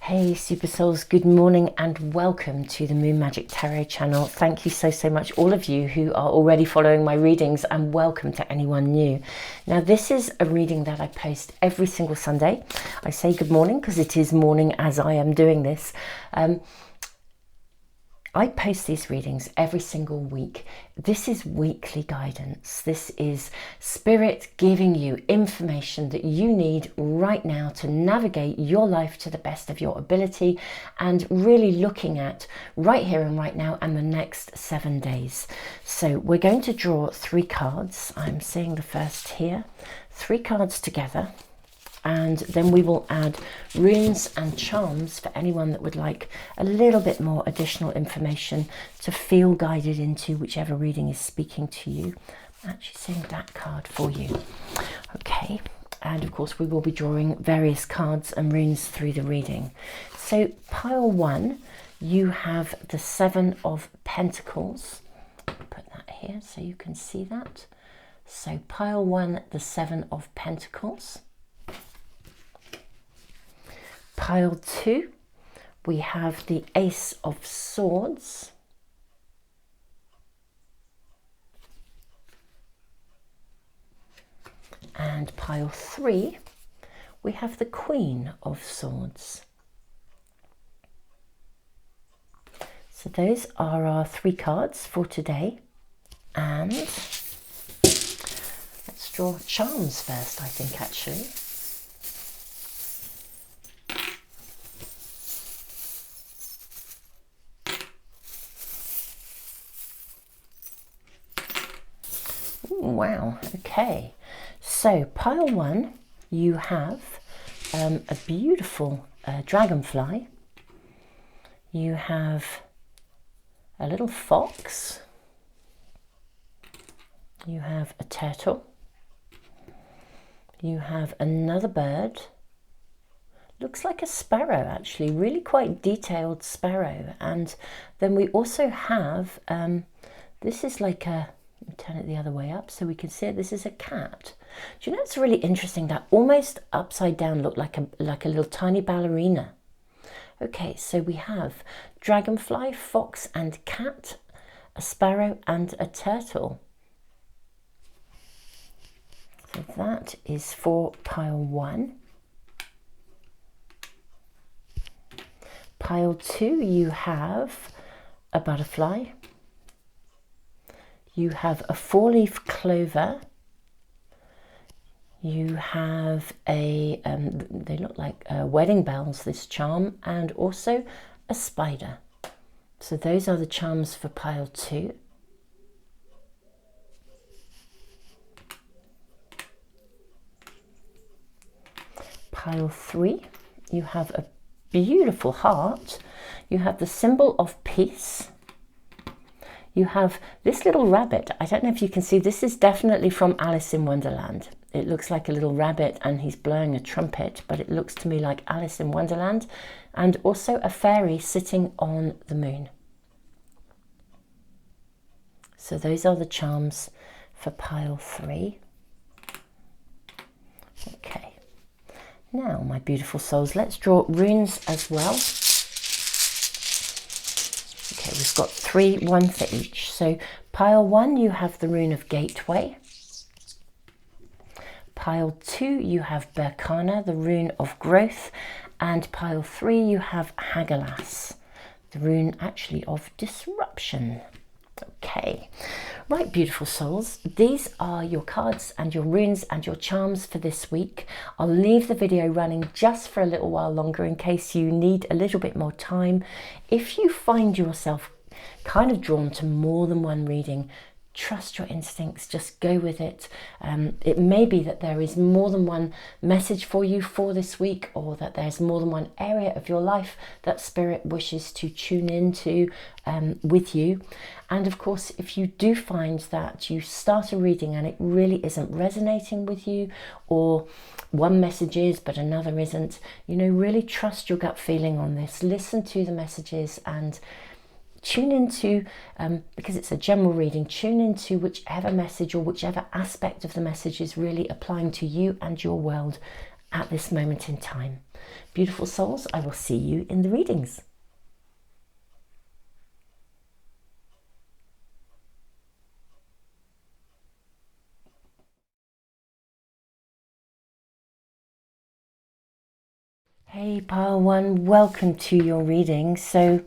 Hey Super Souls, good morning and welcome to the Moon Magic Tarot channel. Thank you so much, all of you who are already following my readings, and welcome to anyone new. Now this is a reading that I post every single Sunday. I say good morning because it is morning as I am doing this. I post these readings every single week. This is weekly guidance. This is Spirit giving you information that you need right now to navigate your life to the best of your ability, and really looking at right here and right now and the next 7 days. So we're going to draw 3 cards. I'm seeing the first here. 3 cards together. And then we will add runes and charms for anyone that would like a little bit more additional information to feel guided into whichever reading is speaking to you. I'm actually seeing that card for you. Okay, and of course we will be drawing various cards and runes through the reading. So pile 1, you have the 7 of Pentacles. I'll put that here so you can see that. So pile 1, the 7 of Pentacles. Pile 2, we have the Ace of Swords. And pile 3, we have the Queen of Swords. So those are our 3 cards for today. And let's draw charms first, I think, actually. Wow, okay, so pile 1, you have a beautiful dragonfly. You have a little fox. You have a turtle. You have another bird. Looks like a sparrow, actually, really quite detailed sparrow. And then we also have, this is like a, turn it the other way up so we can see it. This is a cat. Do you know, it's really interesting, that almost upside down look like a little tiny ballerina. Okay, so we have dragonfly, fox and cat, a sparrow and a turtle. So that is for pile 1. Pile 2, you have a butterfly. You have a 4-leaf clover. You have a, they look like wedding bells, this charm, and also a spider. So those are the charms for pile 2. Pile 3, you have a beautiful heart. You have the symbol of peace. You have this little rabbit. I don't know if you can see, this is definitely from Alice in Wonderland. It looks like a little rabbit and he's blowing a trumpet, but it looks to me like Alice in Wonderland. And also a fairy sitting on the moon. So those are the charms for pile 3. Okay. Now, my beautiful souls, let's draw runes as well. Okay, we've got 3, 1 for each. So pile 1, you have the rune of Gateway. Pile 2, you have Berkana, the rune of growth. And pile 3, you have Hagalaz, the rune actually of disruption. Okay, right, beautiful souls, these are your cards and your runes and your charms for this week. I'll leave the video running just for a little while longer in case you need a little bit more time. If you find yourself kind of drawn to more than one reading, trust your instincts, just go with it. It may be that there is more than one message for you for this week, or that there's more than one area of your life that Spirit wishes to tune into with you. And of course, if you do find that you start a reading and it really isn't resonating with you, or one message is but another isn't, you know, really trust your gut feeling on this. Listen to the messages and tune into, because it's a general reading, tune into whichever message or whichever aspect of the message is really applying to you and your world at this moment in time. Beautiful souls, I will see you in the readings. Hey pile one, welcome to your reading. So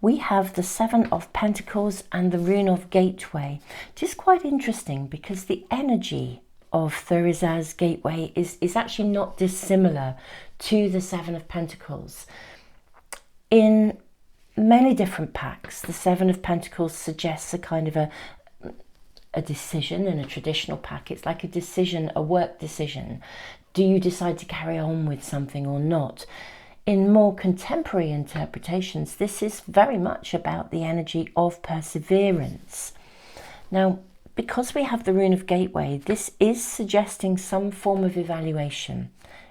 we have the Seven of Pentacles and the Rune of Gateway. Just quite interesting because the energy of Thurisaz's Gateway is actually not dissimilar to the Seven of Pentacles. In many different packs, the Seven of Pentacles suggests a kind of a decision. In a traditional pack, it's like a decision, a work decision. Do you decide to carry on with something or not? In more contemporary interpretations, this is very much about the energy of perseverance. Now, because we have the Rune of Gateway, this is suggesting some form of evaluation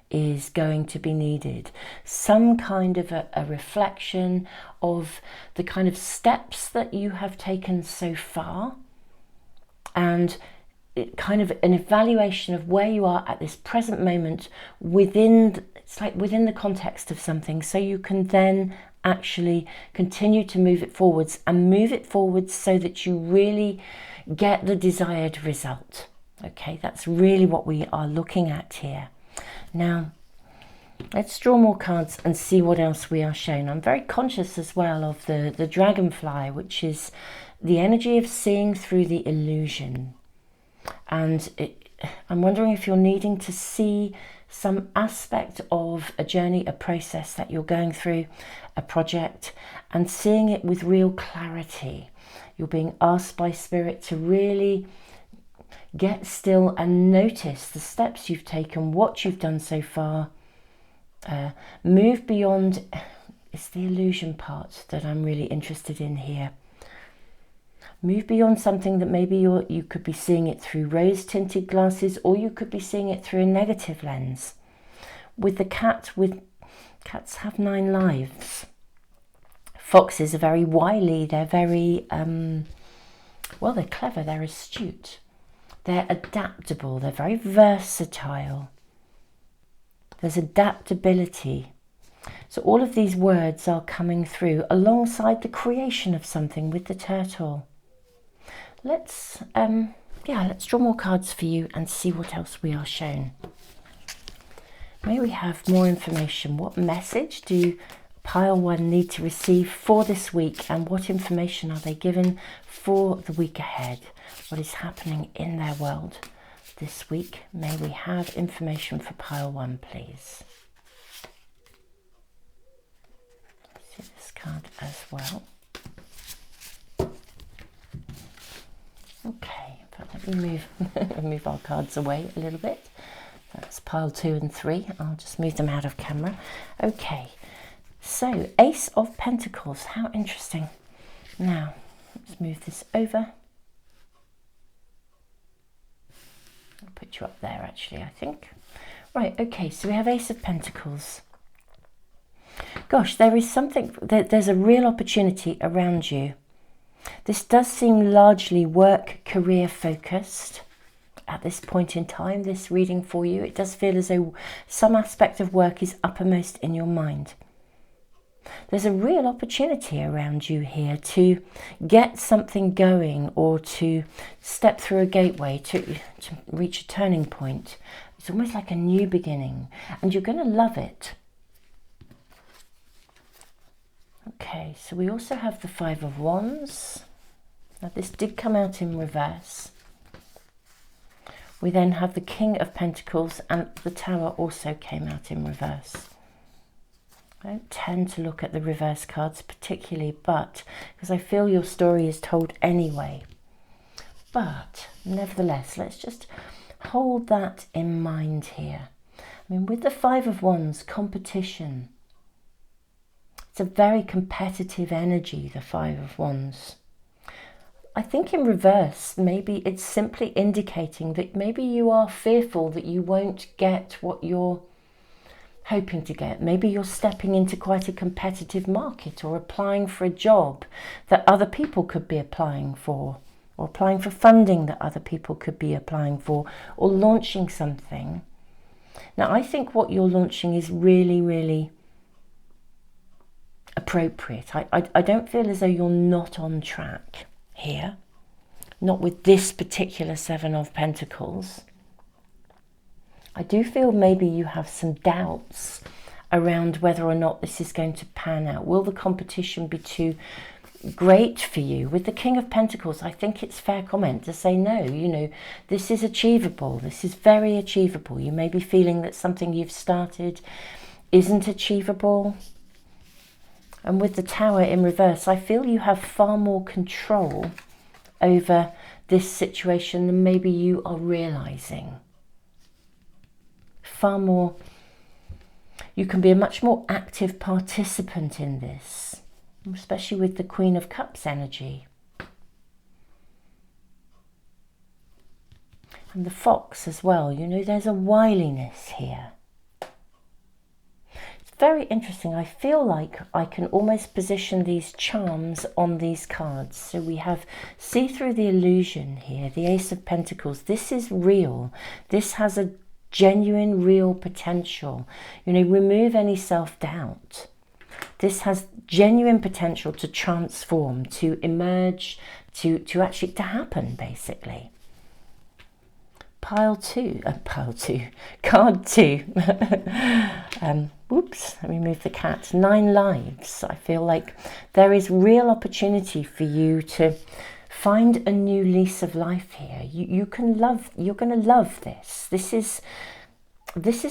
is going to be needed. Some kind of a reflection of the kind of steps that you have taken so far, and kind of an evaluation of where you are at this present moment within, it's like within the context of something, so you can then actually continue to move it forwards and move it forwards so that you really get the desired result. Okay, that's really what we are looking at here. Now, let's draw more cards and see what else we are shown. I'm very conscious as well of the dragonfly, which is the energy of seeing through the illusion. And I'm wondering if you're needing to see some aspect of a journey, a process that you're going through, a project, and seeing it with real clarity. You're being asked by Spirit to really get still and notice the steps you've taken, what you've done so far. Move beyond. It's the illusion part that I'm really interested in here. Move beyond something that maybe you could be seeing it through rose-tinted glasses, or you could be seeing it through a negative lens. With the cat, cats have 9 lives. Foxes are very wily. They're very, well, they're clever. They're astute. They're adaptable. They're very versatile. There's adaptability. So all of these words are coming through alongside the creation of something with the turtle. Let's draw more cards for you and see what else we are shown. May we have more information? What message do pile one need to receive for this week, and what information are they given for the week ahead? What is happening in their world this week? May we have information for pile one, please? See this card as well. Okay, but let me move our cards away a little bit. That's pile 2 and 3. I'll just move them out of camera. Okay, so Ace of Pentacles. How interesting. Now, let's move this over. I'll put you up there, actually, I think. Right, okay, so we have Ace of Pentacles. Gosh, there is something, there's a real opportunity around you. This does seem largely work, career focused at this point in time, this reading for you. It does feel as though some aspect of work is uppermost in your mind. There's a real opportunity around you here to get something going, or to step through a gateway, to reach a turning point. It's almost like a new beginning, and you're going to love it. Okay, so we also have the Five of Wands. Now this did come out in reverse. We then have the King of Pentacles, and the Tower also came out in reverse. I don't tend to look at the reverse cards particularly, but because I feel your story is told anyway. But nevertheless, let's just hold that in mind here. I mean, with the Five of Wands, competition. It's a very competitive energy, the Five of Wands. I think in reverse, maybe it's simply indicating that maybe you are fearful that you won't get what you're hoping to get. Maybe you're stepping into quite a competitive market, or applying for a job that other people could be applying for, or applying for funding that other people could be applying for, or launching something Now, I think what you're launching is really, really appropriate. I don't feel as though you're not on track here. Not with this particular Seven of Pentacles. I do feel maybe you have some doubts around whether or not this is going to pan out. Will the competition be too great for you? With the King of Pentacles, I think it's fair comment to say no, you know, this is achievable. This is very achievable. You may be feeling that something you've started isn't achievable. And with the Tower in reverse, I feel you have far more control over this situation than maybe you are realizing. Far more, you can be a much more active participant in this, especially with the Queen of Cups energy. And the Fox as well, you know, there's a wiliness here. Very interesting. I feel like I can almost position these charms on these cards. So we have see through the illusion here, the Ace of Pentacles. This is real. This has a genuine, real potential. You know, remove any self-doubt. This has genuine potential to transform, to emerge, to actually to happen, basically. Card two. Whoops, let me move the cat. 9 lives. I feel like there is real opportunity for you to find a new lease of life here. You're going to love this. This is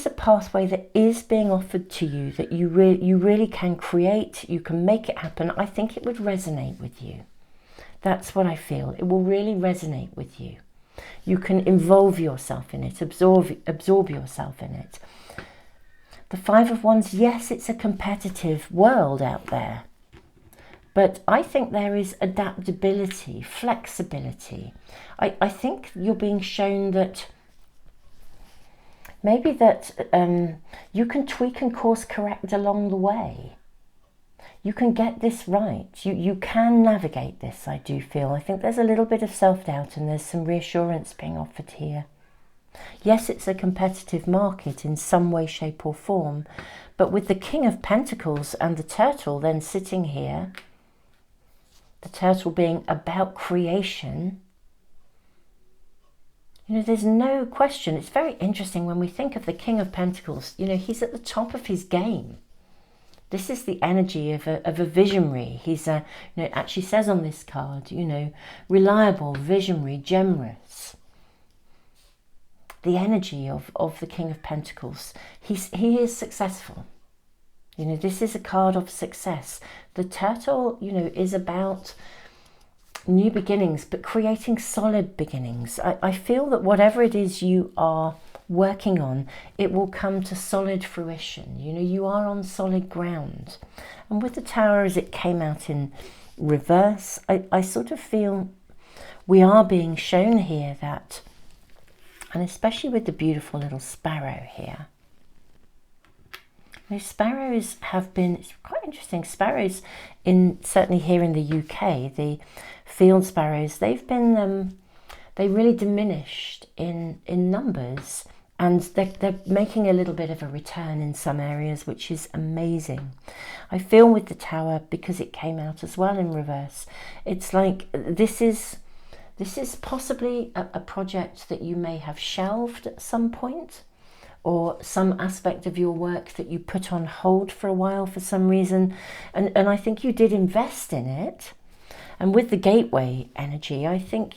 a pathway that is being offered to you that you really can create. You can make it happen. I think it would resonate with you. That's what I feel. It will really resonate with you. You can involve yourself in it, absorb yourself in it. The Five of Wands, yes, it's a competitive world out there. But I think there is adaptability, flexibility. I think you're being shown that maybe that you can tweak and course correct along the way. You can get this right. You can navigate this, I do feel. I think there's a little bit of self-doubt and there's some reassurance being offered here. Yes, it's a competitive market in some way, shape or form. But with the King of Pentacles and the Turtle then sitting here, the Turtle being about creation, you know, there's no question. It's very interesting when we think of the King of Pentacles, you know, he's at the top of his game. This is the energy of a visionary. He's you know, it actually says on this card, you know, reliable, visionary, generous. The energy of the King of Pentacles. He is successful. You know, this is a card of success. The Turtle, you know, is about new beginnings, but creating solid beginnings. I feel that whatever it is you are working on, it will come to solid fruition. You know, you are on solid ground. And with the Tower as it came out in reverse, I sort of feel we are being shown here that, and especially with the beautiful little sparrow here. Now, sparrows have been, it's quite interesting, sparrows certainly here in the UK, the field sparrows, they've been, they really diminished in numbers. And they're making a little bit of a return in some areas, which is amazing. I feel with the Tower, because it came out as well in reverse, it's like this is possibly a project that you may have shelved at some point, or some aspect of your work that you put on hold for a while for some reason. And I think you did invest in it. And with the Gateway energy, I think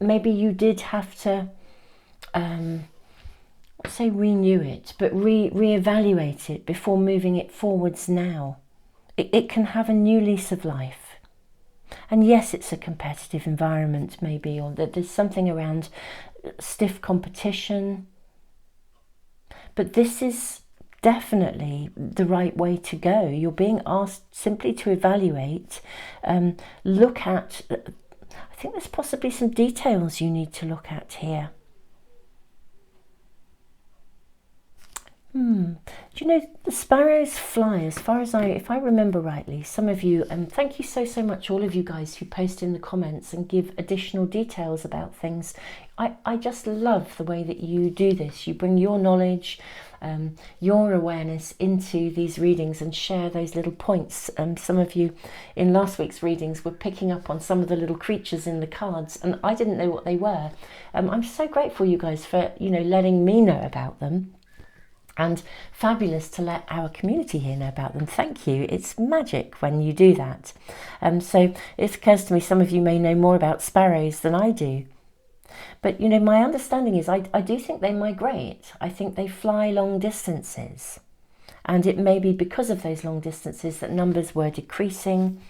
maybe you did have to say renew it, but reevaluate it before moving it forwards now. It can have a new lease of life. And yes, it's a competitive environment maybe, or that there's something around stiff competition. But this is definitely the right way to go. You're being asked simply to evaluate, look at, I think there's possibly some details you need to look at here. Do you know, the sparrows fly, as far as if I remember rightly, some of you, and thank you so much, all of you guys who post in the comments and give additional details about things. I just love the way that you do this. You bring your knowledge, your awareness into these readings and share those little points. Some of you in last week's readings were picking up on some of the little creatures in the cards, and I didn't know what they were. I'm so grateful, you guys, for, you know, letting me know about them. And fabulous to let our community here know about them. Thank you. It's magic when you do that. So it occurs to me some of you may know more about sparrows than I do. But, you know, my understanding is I do think they migrate. I think they fly long distances. And it may be because of those long distances that numbers were decreasing.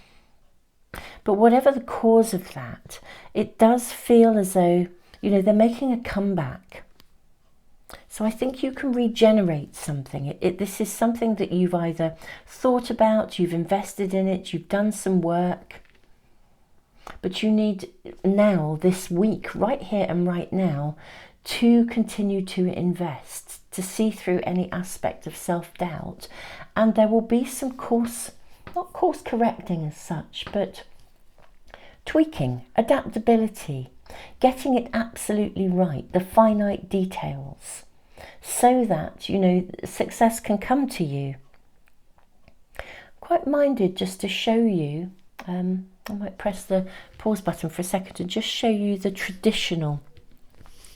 But whatever the cause of that, it does feel as though, you know, they're making a comeback. So I think you can regenerate something. This is something that you've either thought about, you've invested in it, you've done some work, but you need now, this week, right here and right now, to continue to invest, to see through any aspect of self-doubt. And there will be some not course correcting as such, but tweaking, adaptability, getting it absolutely right, the finite details, so that, you know, success can come to you. Quite minded just to show you, I might press the pause button for a second to just show you the traditional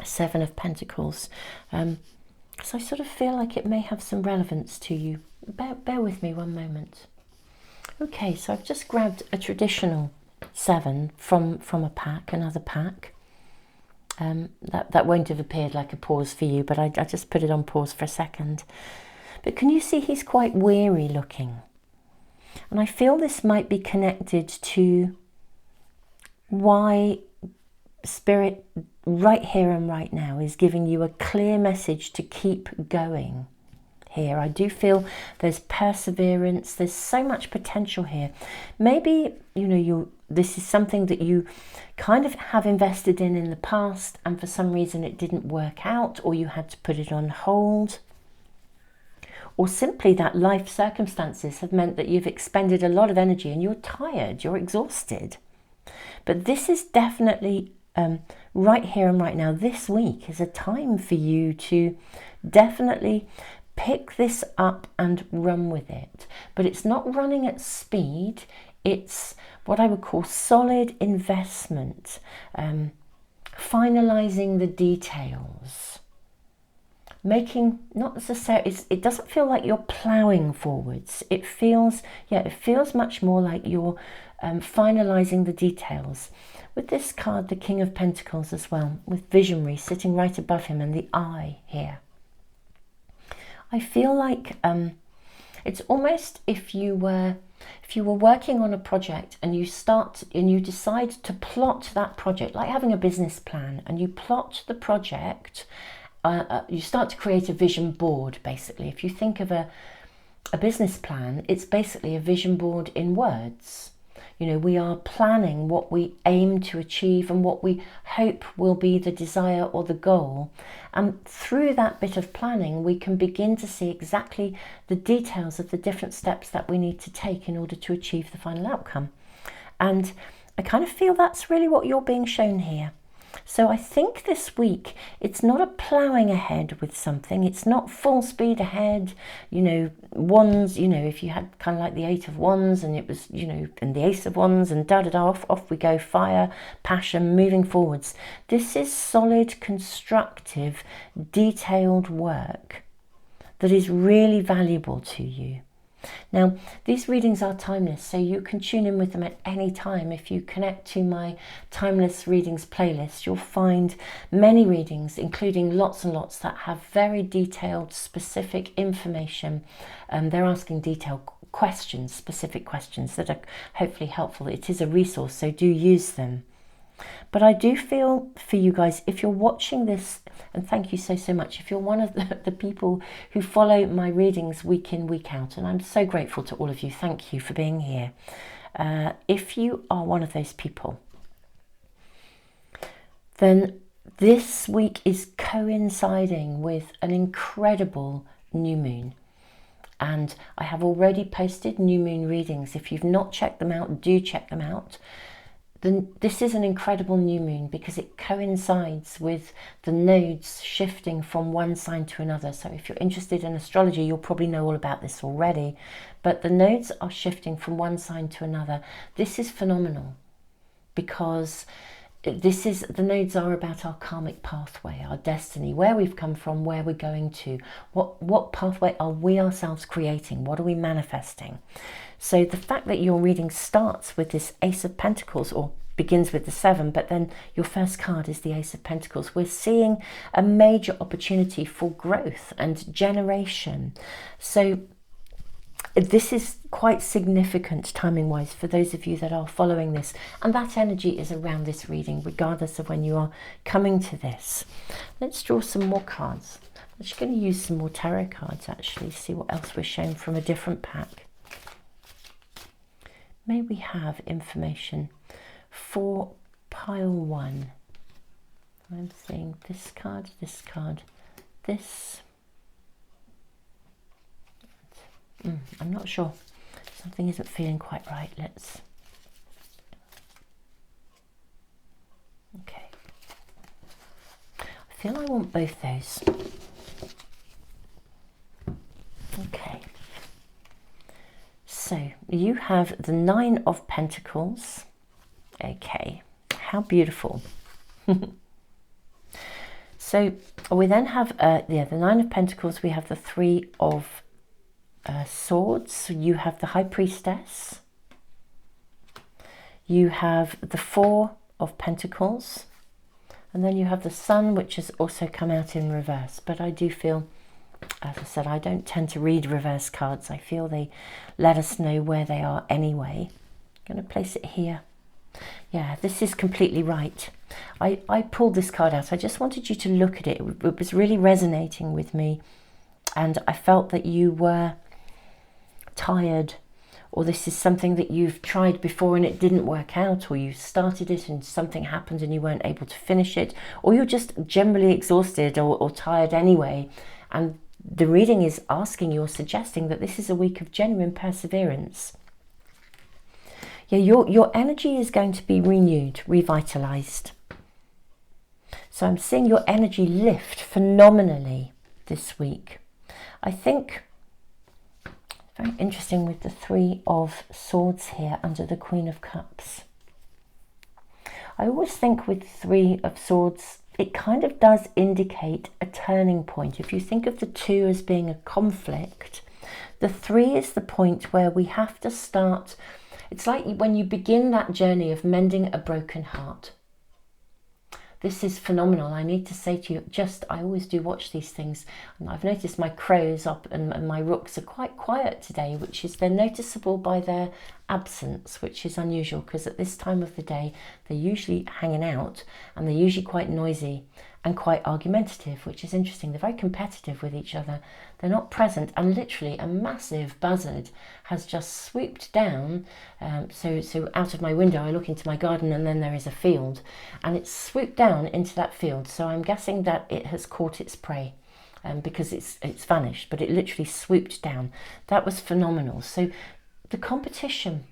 Seven of Pentacles, because I sort of feel like it may have some relevance to you. Bear with me one moment. Okay, so I've just grabbed a traditional seven from a pack, another pack. That won't have appeared like a pause for you, but I just put it on pause for a second. But can you see he's quite weary looking? And I feel this might be connected to why Spirit right here and right now is giving you a clear message to keep going here. I do feel there's perseverance, there's so much potential here. Maybe, you know, this is something that you kind of have invested in the past, and for some reason it didn't work out, or you had to put it on hold, or simply that life circumstances have meant that you've expended a lot of energy and you're tired, you're exhausted. But this is definitely right here and right now. This week is a time for you to definitely pick this up and run with it. But it's not running at speed. It's what I would call solid investment, finalizing the details, making not necessarily, it doesn't feel like you're ploughing forwards. It feels much more like you're finalizing the details. With this card, the King of Pentacles as well, with Visionary sitting right above him and the eye here. I feel like it's almost if you were working on a project and you decide to plot that project, like having a business plan, and you plot the project, you start to create a vision board, basically. If you think of a business plan, it's basically a vision board in words. You know, we are planning what we aim to achieve and what we hope will be the desire or the goal. And through that bit of planning, we can begin to see exactly the details of the different steps that we need to take in order to achieve the final outcome. And I kind of feel that's really what you're being shown here. So I think this week, it's not a ploughing ahead with something. It's not full speed ahead, you know, wands, you know, if you had kind of like the Eight of Wands and it was, you know, and the Ace of Wands and off we go, fire, passion, moving forwards. This is solid, constructive, detailed work that is really valuable to you. Now, these readings are timeless, so you can tune in with them at any time. If you connect to my Timeless Readings playlist, you'll find many readings, including lots and lots that have very detailed, specific information. They're asking detailed questions, specific questions that are hopefully helpful. It is a resource, so do use them. But I do feel for you guys, if you're watching this, and thank you so much, if you're one of the people who follow my readings week in, week out, and I'm so grateful to all of you, thank you for being here. If you are one of those people, then this week is coinciding with an incredible new moon. And I have already posted new moon readings. If you've not checked them out, do check them out. This is an incredible new moon because it coincides with the nodes shifting from one sign to another. So if you're interested in astrology, you'll probably know all about this already. But the nodes are shifting from one sign to another. This is phenomenal because the nodes are about our karmic pathway, our destiny, where we've come from, where we're going to, what pathway are we ourselves creating, what are we manifesting. So the fact that your reading starts with this Ace of Pentacles, or begins with the 7, but then your first card is the Ace of Pentacles, we're seeing a major opportunity for growth and generation. So this is quite significant timing wise for those of you that are following this, and that energy is around this reading regardless of when you are coming to this. Let's draw some more cards. I'm just going to use some more tarot cards actually, see what else we're shown from a different pack. May we have information for pile 1. I'm seeing this card, this. I'm not sure. Something isn't feeling quite right. Let's... Okay. I feel I want both those. Okay. So you have the 9 of Pentacles. Okay. How beautiful. So we then have the 9 of Pentacles. We have the 3 of Swords. So you have the High Priestess. You have the 4 of Pentacles. And then you have the Sun, which has also come out in reverse. But I do feel, as I said, I don't tend to read reverse cards. I feel they let us know where they are anyway. I'm going to place it here. Yeah, this is completely right. I pulled this card out. I just wanted you to look at it. It was really resonating with me. And I felt that you were tired, or this is something that you've tried before and it didn't work out, or you started it and something happened and you weren't able to finish it, or you're just generally exhausted or tired anyway. And the reading is asking you or suggesting that this is a week of genuine perseverance. Yeah, your energy is going to be renewed, revitalized. So I'm seeing your energy lift phenomenally this week. I think very interesting with the 3 of Swords here under the Queen of Cups. I always think with 3 of Swords, it kind of does indicate a turning point. If you think of the 2 as being a conflict, the 3 is the point where we have to start. It's like when you begin that journey of mending a broken heart. This is phenomenal. I need to say to you, I always do watch these things, and I've noticed my crows up and my rooks are quite quiet today, which is they're noticeable by their absence, which is unusual because at this time of the day they're usually hanging out and they're usually quite noisy and quite argumentative, which is interesting. They're very competitive with each other. They're not present, and literally a massive buzzard has just swooped down. So out of my window I look into my garden and then there is a field, and it's swooped down into that field. So I'm guessing that it has caught its prey because it's vanished, but it literally swooped down. That was phenomenal. So the competition,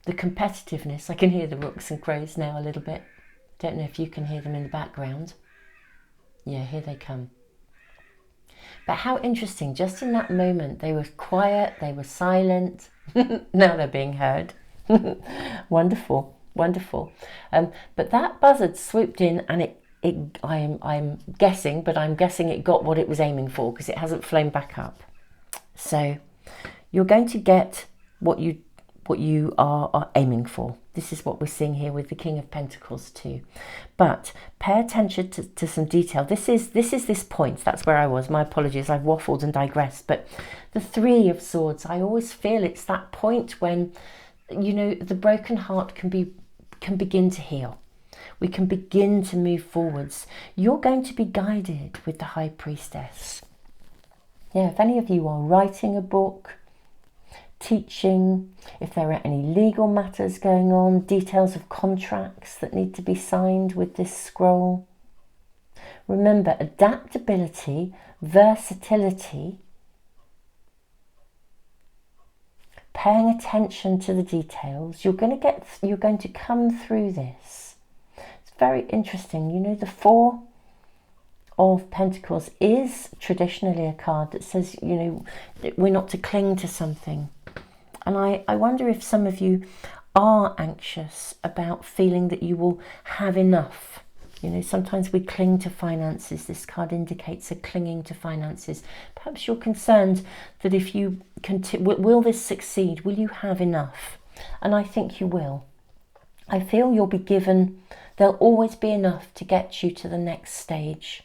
the competitiveness, I can hear the rooks and crows now a little bit. Don't know if you can hear them in the background. Yeah, here they come. But how interesting, just in that moment, they were quiet, they were silent. Now they're being heard. Wonderful, wonderful. But that buzzard swooped in and I'm guessing it got what it was aiming for because it hasn't flown back up. So you're going to get what you are aiming for. This is what we're seeing here with the King of Pentacles too. But pay attention to some detail. This is this point. That's where I was. My apologies. I've waffled and digressed. But the 3 of Swords, I always feel it's that point when, you know, the broken heart can begin to heal. We can begin to move forwards. You're going to be guided with the High Priestess. Yeah, if any of you are writing a book, teaching, if there are any legal matters going on, details of contracts that need to be signed with this scroll. Remember, adaptability versatility, paying attention to the details. You're going to come through this. It's very interesting. You know, the Four of Pentacles is traditionally a card that says, you know, we're not to cling to something. And I wonder if some of you are anxious about feeling that you will have enough. You know, sometimes we cling to finances. This card indicates a clinging to finances. Perhaps you're concerned that if you will this succeed? Will you have enough? And I think you will. I feel you'll be given, there'll always be enough to get you to the next stage.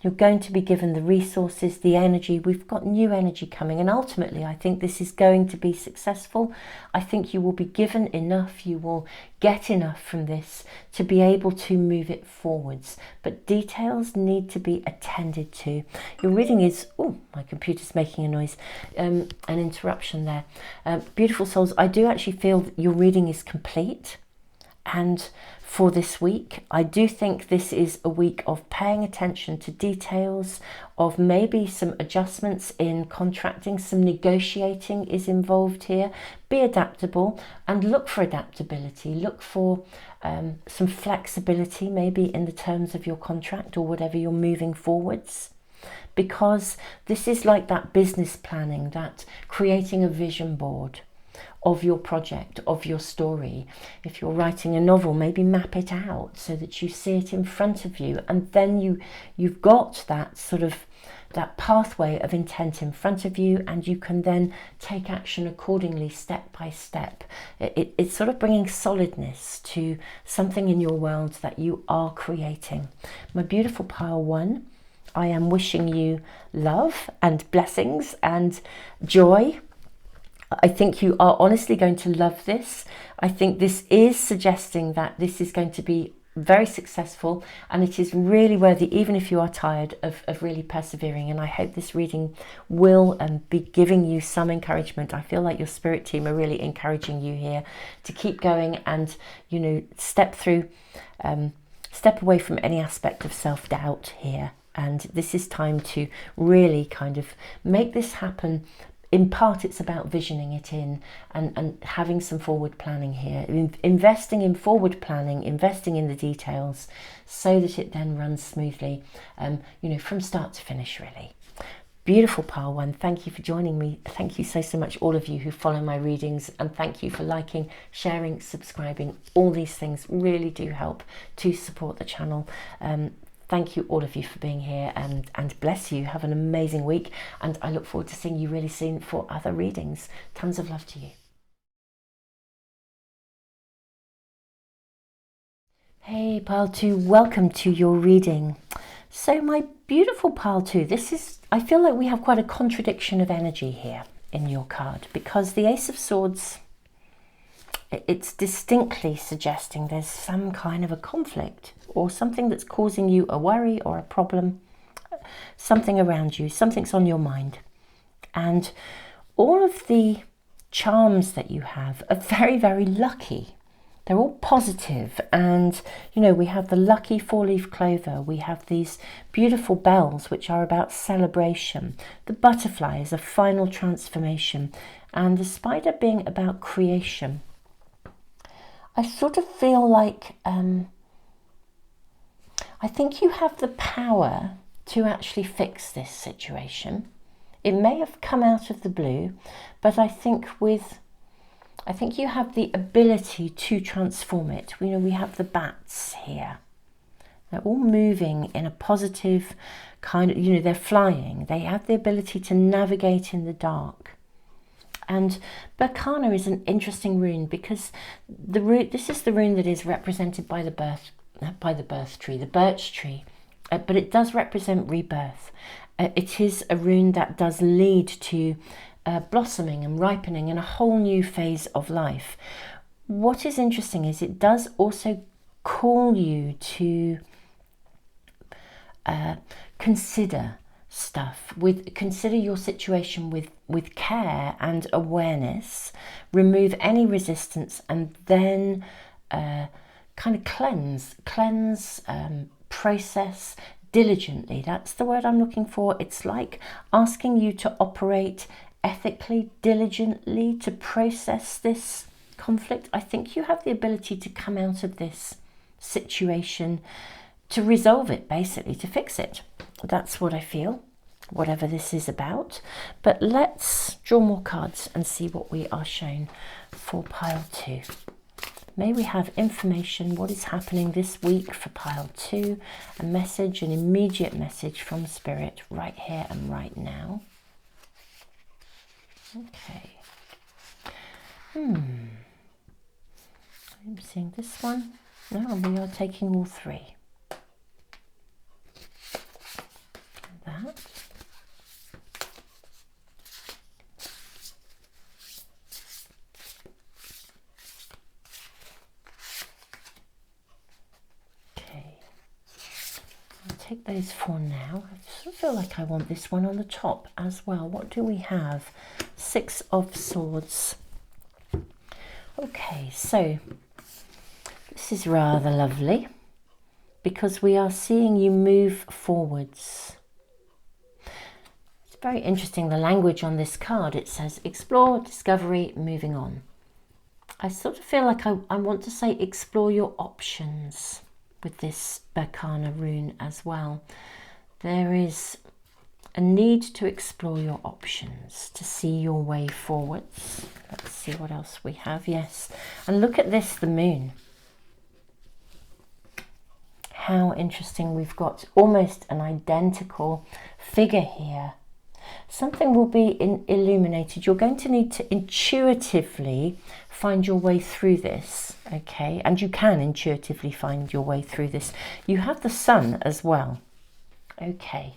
You're going to be given the resources, the energy. We've got new energy coming, and ultimately I think this is going to be successful. I think you will be given enough, you will get enough from this to be able to move it forwards. But details need to be attended to. Your reading is, oh, my computer's making a noise, an interruption there. Beautiful souls, I do actually feel that your reading is complete. And for this week, I do think this is a week of paying attention to details, of maybe some adjustments in contracting, some negotiating is involved here. Be adaptable and look for adaptability. Look for some flexibility maybe in the terms of your contract or whatever you're moving forwards. Because this is like that business planning, that creating a vision board of your project, of your story. If you're writing a novel, maybe map it out so that you see it in front of you, and then you've got that sort of that pathway of intent in front of you, and you can then take action accordingly, step by step. It's sort of bringing solidness to something in your world that you are creating. My beautiful pile one, I am wishing you love and blessings and joy. I think you are honestly going to love this. I think this is suggesting that this is going to be very successful, and it is really worthy, even if you are tired, of really persevering. And I hope this reading will be giving you some encouragement. I feel like your spirit team are really encouraging you here to keep going and, you know, step away from any aspect of self-doubt here. And this is time to really kind of make this happen. In part, it's about visioning it in and having some forward planning here, investing in forward planning, investing in the details so that it then runs smoothly, you know, from start to finish, really. Beautiful pile one, thank you for joining me. Thank you so much, all of you who follow my readings, and thank you for liking, sharing, subscribing. All these things really do help to support the channel. Thank you, all of you, for being here, and bless you. Have an amazing week, and I look forward to seeing you really soon for other readings. Tons of love to you. Hey, pile two, welcome to your reading. So my beautiful pile two, I feel like we have quite a contradiction of energy here in your card, because the Ace of Swords, it's distinctly suggesting there's some kind of a conflict or something that's causing you a worry or a problem, something around you, something's on your mind. And all of the charms that you have are very, very lucky. They're all positive. And, you know, we have the lucky four-leaf clover. We have these beautiful bells, which are about celebration. The butterfly is a final transformation. And the spider being about creation. I sort of feel like, I think you have the power to actually fix this situation. It may have come out of the blue, but I think you have the ability to transform it. You know, we have the bats here. They're all moving in a positive kind of, you know, they're flying. They have the ability to navigate in the dark. And Berkana is an interesting rune, because this is the rune that is represented by the birch tree, but it does represent rebirth. It is a rune that does lead to blossoming and ripening and a whole new phase of life. What is interesting is it does also call you to consider stuff, consider your situation with care and awareness, remove any resistance, and then kind of cleanse, process, diligently. That's the word I'm looking for. It's like asking you to operate ethically, diligently, to process this conflict. I think you have the ability to come out of this situation, to resolve it, basically, to fix it. That's what I feel, whatever this is about. But let's draw more cards and see what we are shown for pile 2. May we have information, what is happening this week for pile 2, a message, an immediate message from Spirit right here and right now. Okay. I'm seeing this one. No, we are taking all 3. That. Take those 4 now. I sort of feel like I want this one on the top as well. What do we have? 6 of Swords. Okay, so this is rather lovely because we are seeing you move forwards. It's very interesting, the language on this card. It says explore, discovery, moving on. I sort of feel like I want to say explore your options with this Berkana rune as well. There is a need to explore your options, to see your way forwards. Let's see what else we have. Yes, and look at this, the moon. How interesting. We've got almost an identical figure here. Something will be illuminated. You're going to need to intuitively find your way through this, okay? And you can intuitively find your way through this. You have the sun as well. Okay,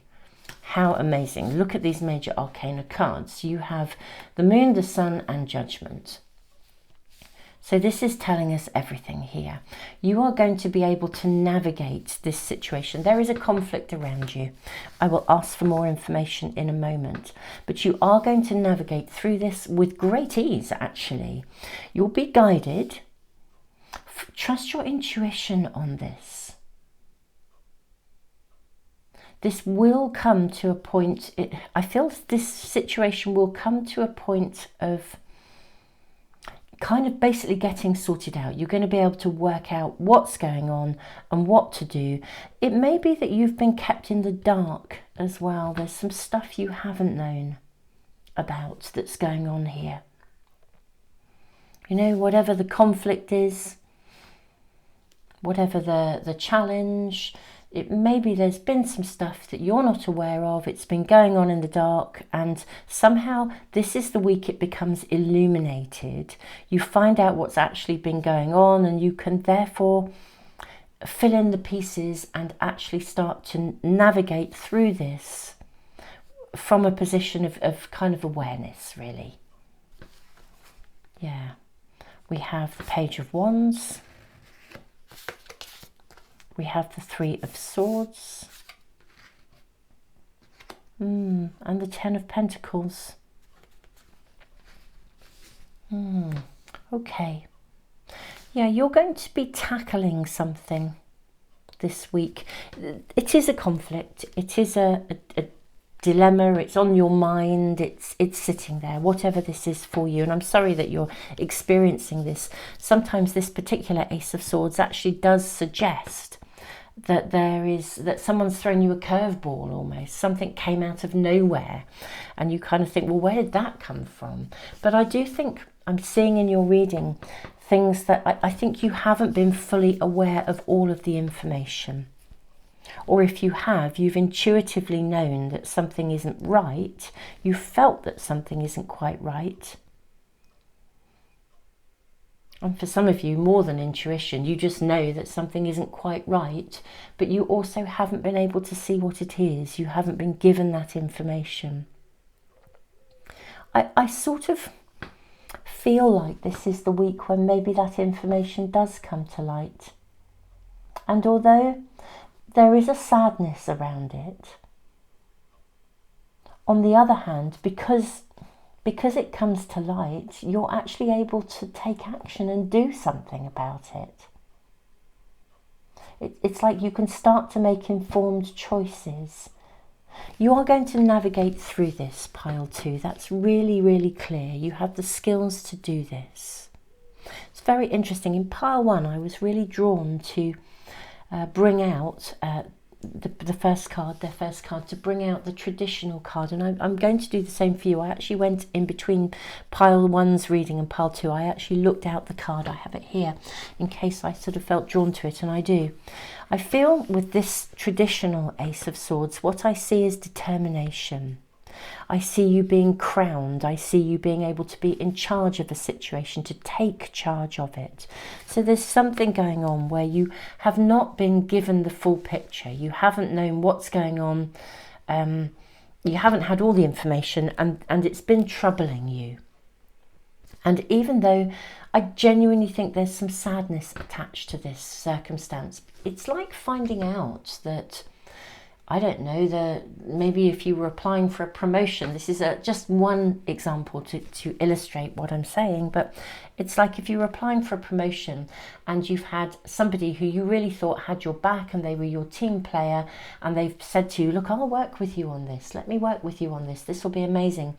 how amazing. Look at these major arcana cards. You have the moon, the sun, and judgment. So this is telling us everything here. You are going to be able to navigate this situation. There is a conflict around you. I will ask for more information in a moment, but you are going to navigate through this with great ease, actually. You'll be guided. Trust your intuition on this. This will come to a point, I feel this situation will come to a point of kind of basically getting sorted out. You're going to be able to work out what's going on and what to do. It may be that you've been kept in the dark as well. There's some stuff you haven't known about that's going on here. You know, whatever the conflict is, whatever the challenge, it maybe there's been some stuff that you're not aware of. It's been going on in the dark, and somehow this is the week it becomes illuminated. You find out what's actually been going on, and you can therefore fill in the pieces and actually start to navigate through this from a position of kind of awareness, really. Yeah. We have the Page of Wands. We have the 3 of Swords. And the 10 of Pentacles. Okay. Yeah, you're going to be tackling something this week. It is a conflict. It is a dilemma. It's on your mind. It's sitting there, whatever this is for you. And I'm sorry that you're experiencing this. Sometimes this particular Ace of Swords actually does suggest that someone's thrown you a curveball almost. Something came out of nowhere and you kind of think, well, where did that come from? But I do think I'm seeing in your reading things that I think you haven't been fully aware of all of the information. Or if you have, you've intuitively known that something isn't right. You felt that something isn't quite right. And for some of you, more than intuition, you just know that something isn't quite right, but you also haven't been able to see what it is. You haven't been given that information. I sort of feel like this is the week when maybe that information does come to light. And although there is a sadness around it, on the other hand, because it comes to light, you're actually able to take action and do something about it. It's like you can start to make informed choices. You are going to navigate through this, pile 2. That's really, really clear. You have the skills to do this. It's very interesting. In pile 1, I was really drawn to bring out their first card, to bring out the traditional card. And I'm going to do the same for you. I actually went in between pile 1's reading and pile 2. I actually looked out the card. I have it here in case I sort of felt drawn to it, and I do. I feel with this traditional Ace of Swords, what I see is determination. I see you being crowned. I see you being able to be in charge of a situation, to take charge of it. So there's something going on where you have not been given the full picture. You haven't known what's going on. You haven't had all the information, and it's been troubling you. And even though I genuinely think there's some sadness attached to this circumstance, it's like finding out that, I don't know, maybe if you were applying for a promotion, this is just one example to illustrate what I'm saying, but it's like if you were applying for a promotion and you've had somebody who you really thought had your back and they were your team player, and they've said to you, look, I'll work with you on this, let me work with you on this, this will be amazing,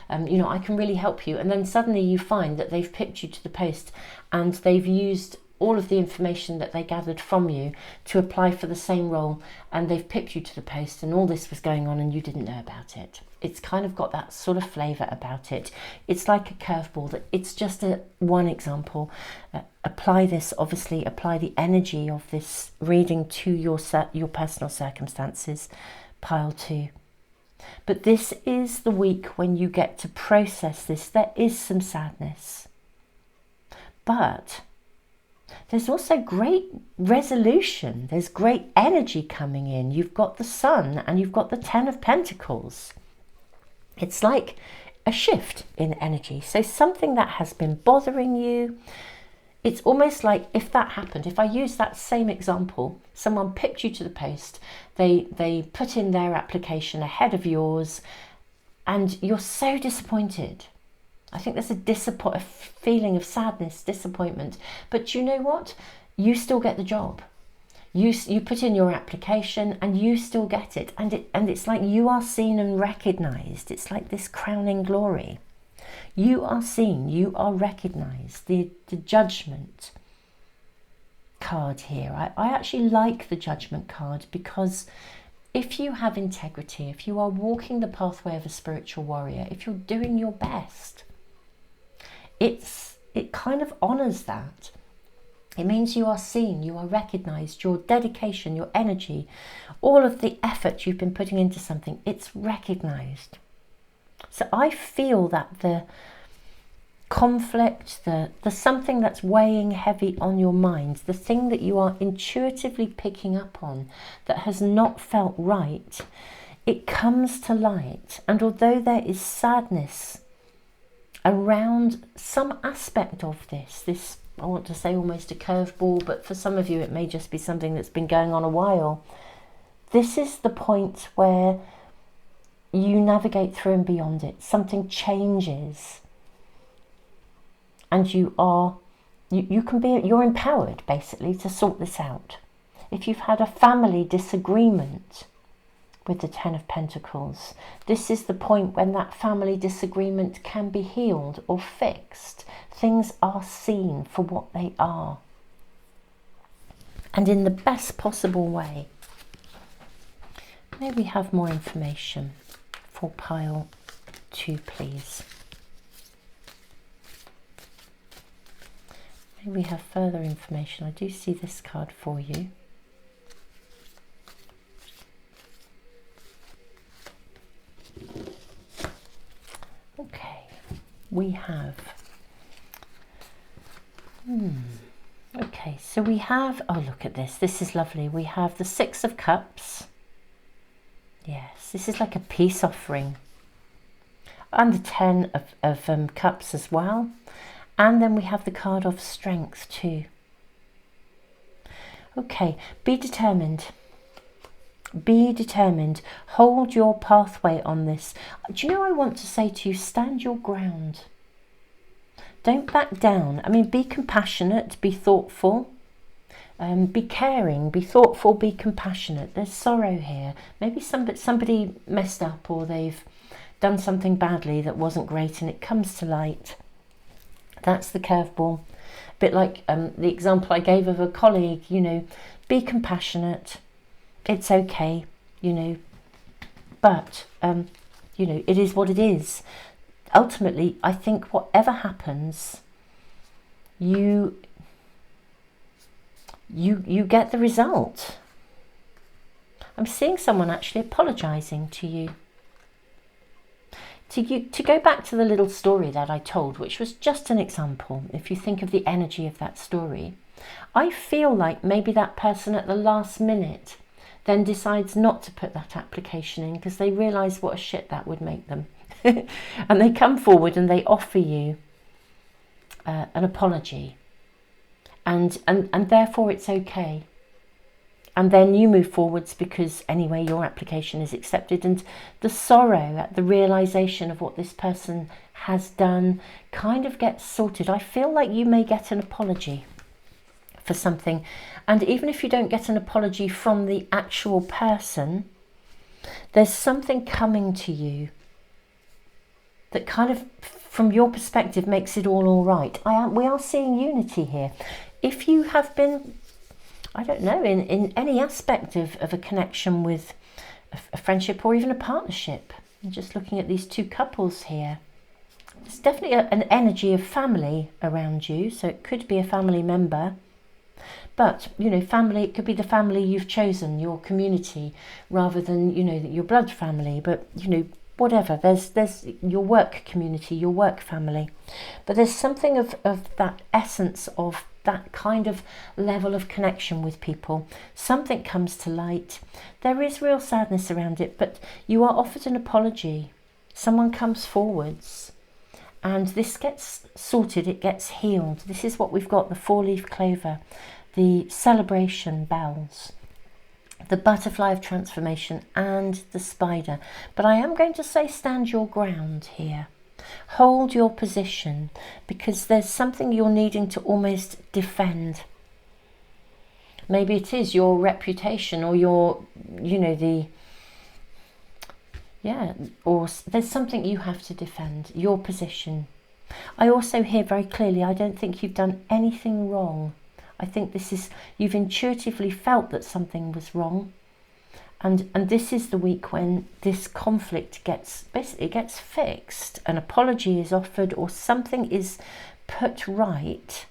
you know, I can really help you. And then suddenly you find that they've picked you to the post and they've used all of the information that they gathered from you to apply for the same role, and they've pipped you to the post, and all this was going on and you didn't know about it. It's kind of got that sort of flavour about it. It's like a curveball. That it's just one example. Apply this, obviously, apply the energy of this reading to your personal circumstances, pile 2. But this is the week when you get to process this. There is some sadness, but there's also great resolution. There's great energy coming in. You've got the Sun and you've got the 10 of Pentacles. It's like a shift in energy. So something that has been bothering you, it's almost like if that happened, if I use that same example, someone picked you to the post, they put in their application ahead of yours, and you're so disappointed. I think there's a feeling of sadness, disappointment. But you know what? You still get the job. You put in your application and you still get it. And it's like you are seen and recognised. It's like this crowning glory. You are seen, you are recognised. The Judgment card here. I actually like the Judgment card because if you have integrity, if you are walking the pathway of a spiritual warrior, if you're doing your best, it kind of honours that. It means you are seen, you are recognised, your dedication, your energy, all of the effort you've been putting into something, it's recognised. So I feel that the conflict, the something that's weighing heavy on your mind, the thing that you are intuitively picking up on that has not felt right, it comes to light. And although there is sadness around some aspect of this, I want to say almost a curveball, but for some of you it may just be something that's been going on a while. This is the point where you navigate through and beyond it. Something changes, and you're empowered basically to sort this out. If you've had a family disagreement with the 10 of Pentacles, this is the point when that family disagreement can be healed or fixed. Things are seen for what they are, and in the best possible way. May we have more information for pile 2, please? May we have further information? I do see this card for you. Okay, we have, okay, so we have, oh look at this, this is lovely. We have the 6 of Cups. Yes, this is like a peace offering. And the 10 of Cups as well. And then we have the card of Strength too. Okay, be determined. Be determined. Hold your pathway on this. Do you know, I want to say to you, stand your ground. Don't back down. I mean, be compassionate, be thoughtful, Be caring, be thoughtful, be compassionate. There's sorrow here. Maybe somebody messed up, or they've done something badly that wasn't great, and it comes to light. That's the curveball. A bit like the example I gave of a colleague, you know, be compassionate. It's okay, you know, but, you know, it is what it is. Ultimately, I think whatever happens, you get the result. I'm seeing someone actually apologising to you. To go back to the little story that I told, which was just an example, if you think of the energy of that story, I feel like maybe that person at the last minute then decides not to put that application in because they realise what a shit that would make them. And they come forward and they offer you an apology. And therefore it's okay. And then you move forwards because anyway your application is accepted, and the sorrow at the realisation of what this person has done kind of gets sorted. I feel like you may get an apology for something, and even if you don't get an apology from the actual person, there's something coming to you that kind of, from your perspective, makes it all right. We are seeing unity here. If you have been, I don't know, in any aspect of a connection with a friendship or even a partnership, I'm just looking at these two couples here, there's definitely an energy of family around you, so it could be a family member. But, you know, family, it could be the family you've chosen, your community, rather than, you know, your blood family. But, you know, whatever, there's your work community, your work family. But there's something of that essence of that kind of level of connection with people. Something comes to light. There is real sadness around it, but you are offered an apology. Someone comes forwards, and this gets sorted, it gets healed. This is what we've got, the 4-leaf clover, the celebration bells, the butterfly of transformation, and the spider. But I am going to say stand your ground here. Hold your position, because there's something you're needing to almost defend. Maybe it is your reputation, or your, you know, or there's something you have to defend, your position. I also hear very clearly, I don't think you've done anything wrong. I think this is, you've intuitively felt that something was wrong. And this is the week when this conflict gets fixed. An apology is offered, or something is put right.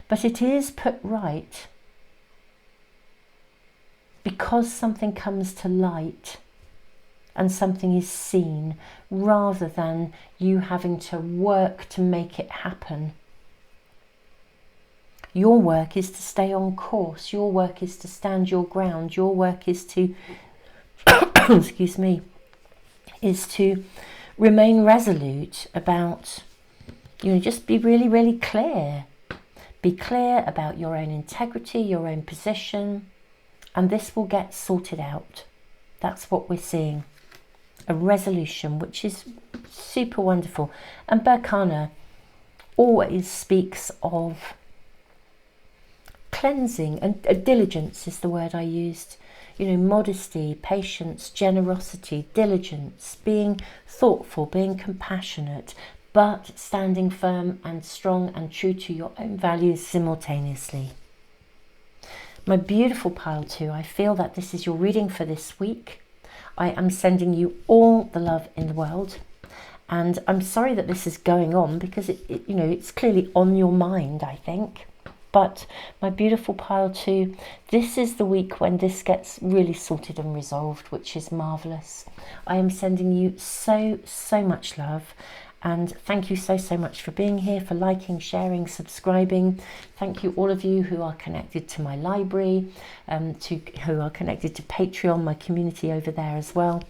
But it is put right because something comes to light and something is seen, rather than you having to work to make it happen. Your work is to stay on course. Your work is to stand your ground. Your work is to, excuse me, is to remain resolute about, you know, just be really, really clear. Be clear about your own integrity, your own position, and this will get sorted out. That's what we're seeing. A resolution, which is super wonderful. And Berkana always speaks of cleansing, and diligence is the word I used. You know, modesty, patience, generosity, diligence, being thoughtful, being compassionate, but standing firm and strong and true to your own values simultaneously. My beautiful pile 2, I feel that this is your reading for this week. I am sending you all the love in the world. And I'm sorry that this is going on, because it you know, it's clearly on your mind, I think. But my beautiful pile 2, this is the week when this gets really sorted and resolved, which is marvellous. I am sending you so much love, and thank you so much for being here, for liking, sharing, subscribing. Thank you all of you who are connected to my library, who are connected to Patreon, my community over there as well.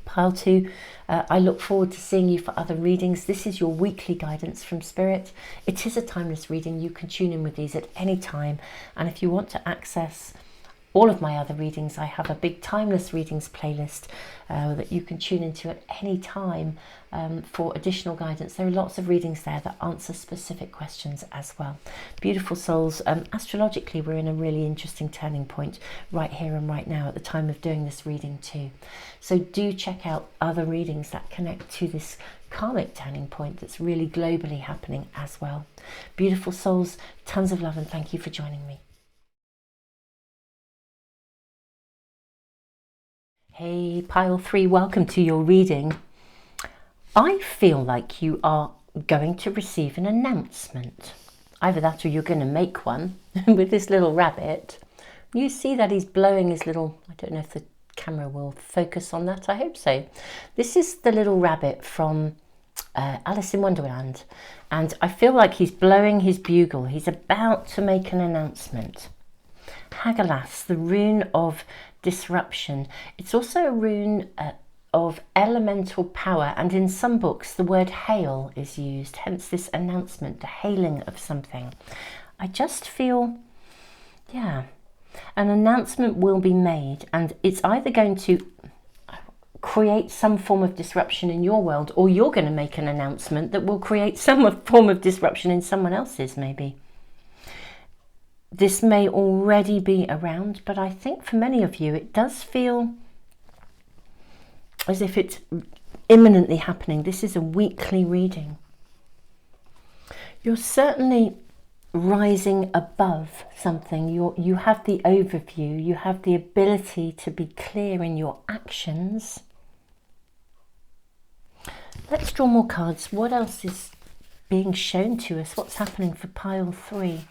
Pile 2, I look forward to seeing you for other readings. This is your weekly guidance from Spirit. It is a timeless reading. You can tune in with these at any time. And if you want to access all of my other readings. I have a big timeless readings playlist that you can tune into at any time for additional guidance. There are lots of readings there that answer specific questions as well. Beautiful souls, astrologically we're in a really interesting turning point right here and right now at the time of doing this reading too. So do check out other readings that connect to this karmic turning point that's really globally happening as well. Beautiful souls, tons of love and thank you for joining me. Hey pile 3, welcome to your reading. I feel like you are going to receive an announcement. Either that or you're going to make one with this little rabbit. You see that he's blowing his little, I don't know if the camera will focus on that, I hope so. This is the little rabbit from Alice in Wonderland, and I feel like he's blowing his bugle. He's about to make an announcement. Hagalaz, the rune of disruption. It's also a rune of elemental power, and in some books the word hail is used, hence this announcement, the hailing of something. I just feel, yeah, an announcement will be made, and it's either going to create some form of disruption in your world, or you're going to make an announcement that will create some form of disruption in someone else's maybe. This may already be around, but I think for many of you it does feel as if it's imminently happening. This is a weekly reading. You're certainly rising above something. You have the overview, you have the ability to be clear in your actions. Let's draw more cards. What else is being shown to us? What's happening for pile 3?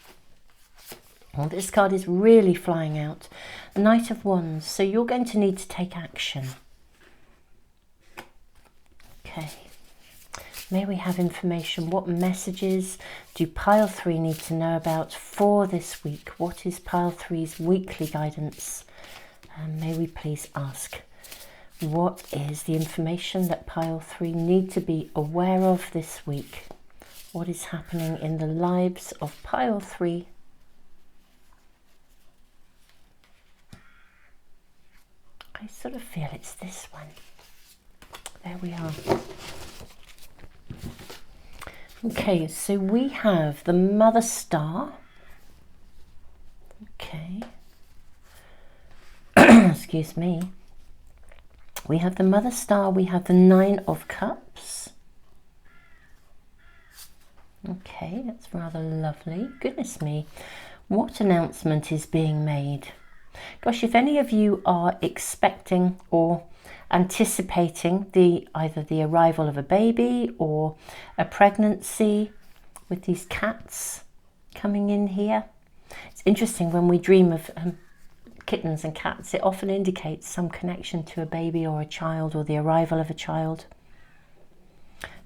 Well, this card is really flying out. The Knight of Wands. So you're going to need to take action. Okay. May we have information? What messages do pile 3 need to know about for this week? What is pile 3's weekly guidance? May we please ask, what is the information that pile 3 need to be aware of this week? What is happening in the lives of pile 3? I sort of feel it's this one. There we are. Okay, so we have the Mother Star. Okay. Excuse me. We have the Mother Star, we have the Nine of Cups. Okay, that's rather lovely. Goodness me, what announcement is being made? Gosh, if any of you are expecting or anticipating either the arrival of a baby or a pregnancy with these cats coming in here. It's interesting when we dream of kittens and cats, it often indicates some connection to a baby or a child or the arrival of a child.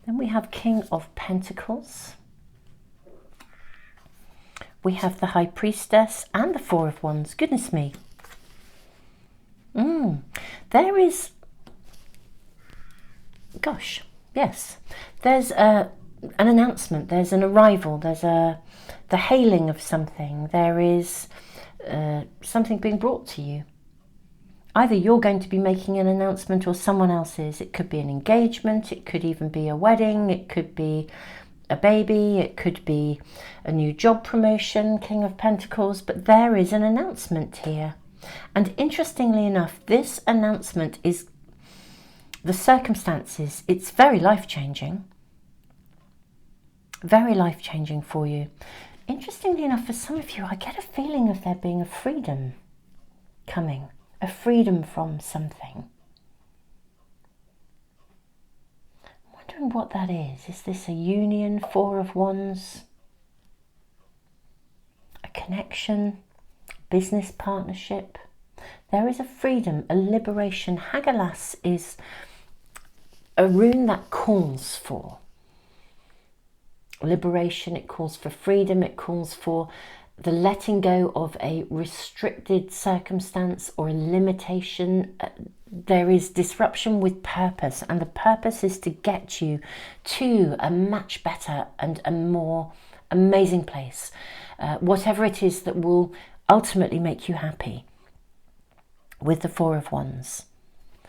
Then we have King of Pentacles. We have the High Priestess and the Four of Wands. Goodness me. There is, gosh, yes. There's an announcement, there's an arrival, there's the hailing of something. There is something being brought to you. Either you're going to be making an announcement or someone else is. It could be an engagement, it could even be a wedding, it could be a baby, it could be a new job promotion, King of Pentacles, but there is an announcement here. And interestingly enough, this announcement is the circumstances, it's very life-changing. Very life-changing for you. Interestingly enough, for some of you, I get a feeling of there being a freedom coming, a freedom from something. I'm wondering what that is. Is this a union, Four of Wands? A connection? Business partnership? There is a freedom, a liberation. Hagalaz is a rune that calls for liberation, it calls for freedom, it calls for the letting go of a restricted circumstance or a limitation. There is disruption with purpose, and the purpose is to get you to a much better and a more amazing place. Whatever it is that will ultimately make you happy. with the Four of Wands.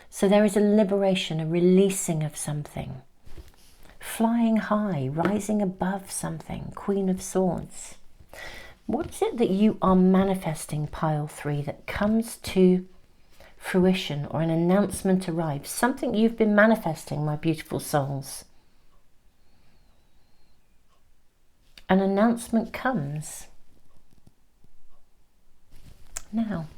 So there is a liberation, a releasing of something. Flying high, rising above something, Queen of Swords. What is it that you are manifesting, pile 3, that comes to fruition or an announcement arrives? Something you've been manifesting, my beautiful souls. An announcement comes. Now,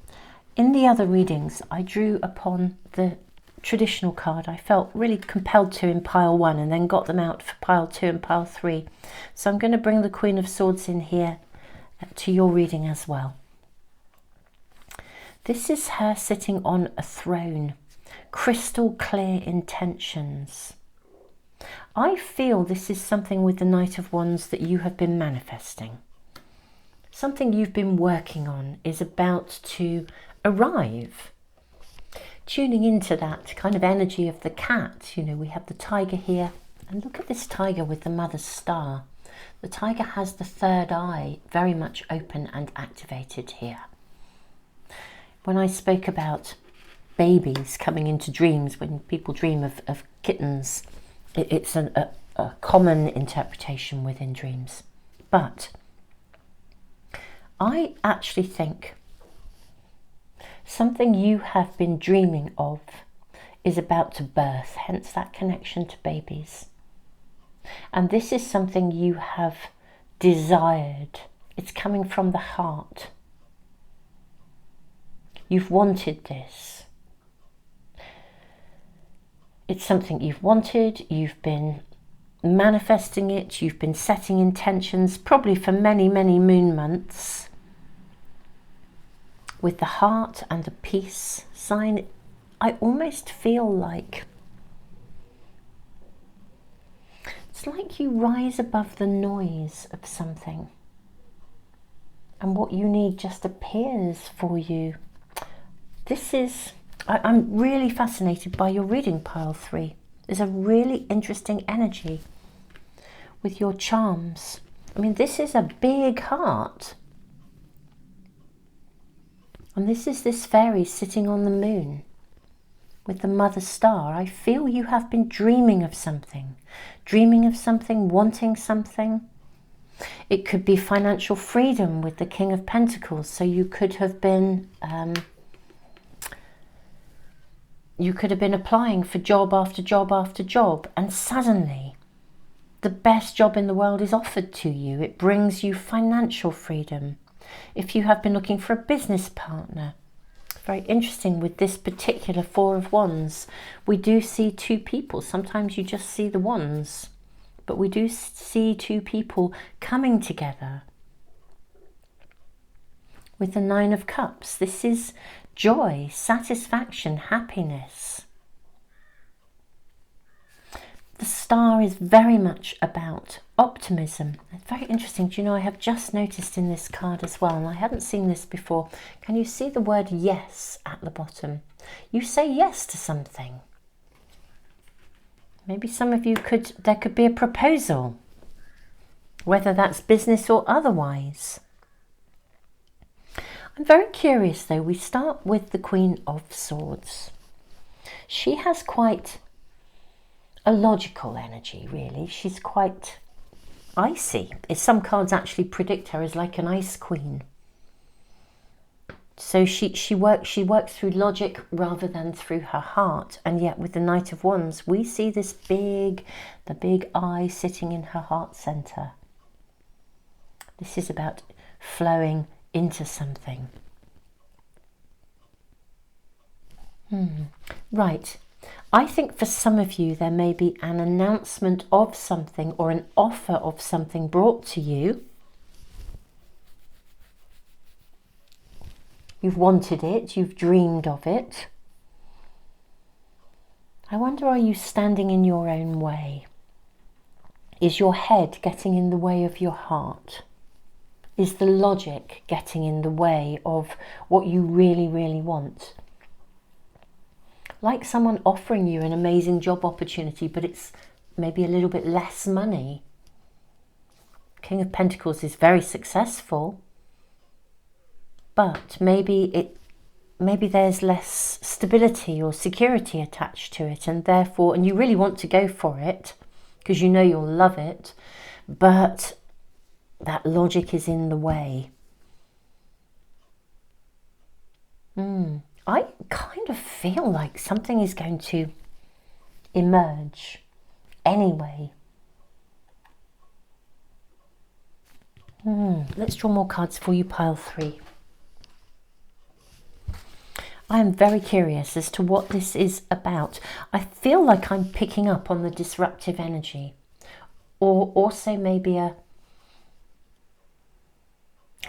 in the other readings, I drew upon the traditional card. I felt really compelled to in pile 1 and then got them out for pile 2 and pile 3. So I'm going to bring the Queen of Swords in here to your reading as well. This is her sitting on a throne, crystal clear intentions. I feel this is something with the Knight of Wands that you have been manifesting. Something you've been working on is about to arrive. Tuning into that kind of energy of the cat, you know, we have the tiger here, and look at this tiger with the mother's star. The tiger has the third eye very much open and activated here. When I spoke about babies coming into dreams, when people dream of kittens, it's a common interpretation within dreams. But I actually think something you have been dreaming of is about to birth, hence that connection to babies. And this is something you have desired. It's coming from the heart. You've wanted this. It's something you've wanted, you've been manifesting it, you've been setting intentions, probably for many, many moon months. With the heart and the peace sign, I almost feel like it's like you rise above the noise of something and what you need just appears for you. This is, I'm really fascinated by your reading, pile 3. There's a really interesting energy with your charms. I mean, this is a big heart. And this is this fairy sitting on the moon with the mother star. I feel you have been dreaming of something, wanting something. It could be financial freedom with the King of Pentacles. So you could have been applying for job after job after job, and suddenly the best job in the world is offered to you. It brings you financial freedom. If you have been looking for a business partner, very interesting with this particular Four of Wands, we do see two people. Sometimes you just see the wands, but we do see two people coming together. With the Nine of Cups, this is joy, satisfaction, happiness. The star is very much about optimism. It's very interesting. Do you know, I have just noticed in this card as well, and I hadn't seen this before. Can you see the word yes at the bottom? You say yes to something. Maybe some of you there could be a proposal, whether that's business or otherwise. I'm very curious though. We start with the Queen of Swords. She has quite a logical energy, really. She's quite icy. Some cards actually predict her as like an ice queen. So she works through logic rather than through her heart. And yet with the Knight of Wands, we see this the big eye sitting in her heart center. This is about flowing into something. Right. I think for some of you there may be an announcement of something or an offer of something brought to you. You've wanted it, you've dreamed of it. I wonder, are you standing in your own way? Is your head getting in the way of your heart? Is the logic getting in the way of what you really, really want? Like someone offering you an amazing job opportunity, but it's maybe a little bit less money. King of Pentacles is very successful, but maybe maybe there's less stability or security attached to it, and therefore, and you really want to go for it because you know you'll love it, but that logic is in the way. I kind of feel like something is going to emerge anyway. Let's draw more cards for you, pile 3. I am very curious as to what this is about. I feel like I'm picking up on the disruptive energy, or also maybe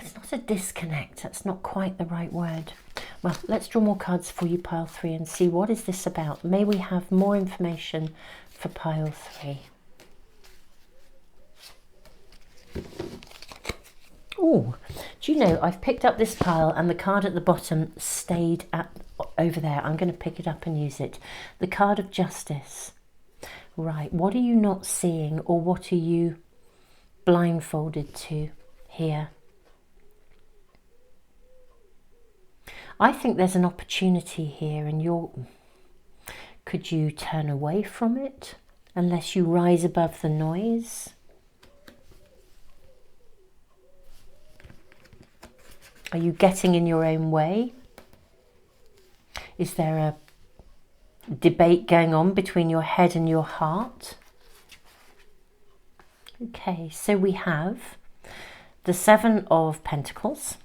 it's not a disconnect, that's not quite the right word. Well, let's draw more cards for you, pile 3, and see what is this about. May we have more information for pile 3. Oh, do you know, I've picked up this pile and the card at the bottom stayed over there. I'm going to pick it up and use it. The card of Justice. Right, what are you not seeing, or what are you blindfolded to here? I think there's an opportunity here, and could you turn away from it unless you rise above the noise? Are you getting in your own way? Is there a debate going on between your head and your heart? Okay, so we have the 7 of Pentacles.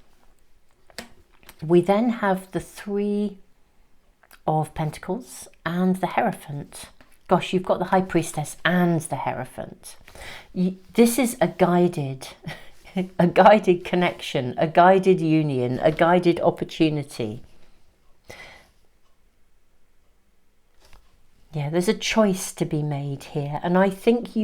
We then have the 3 of Pentacles and the Hierophant. Gosh, you've got the High Priestess and the Hierophant. This is a guided connection, a guided union, a guided opportunity. Yeah, there's a choice to be made here, and I think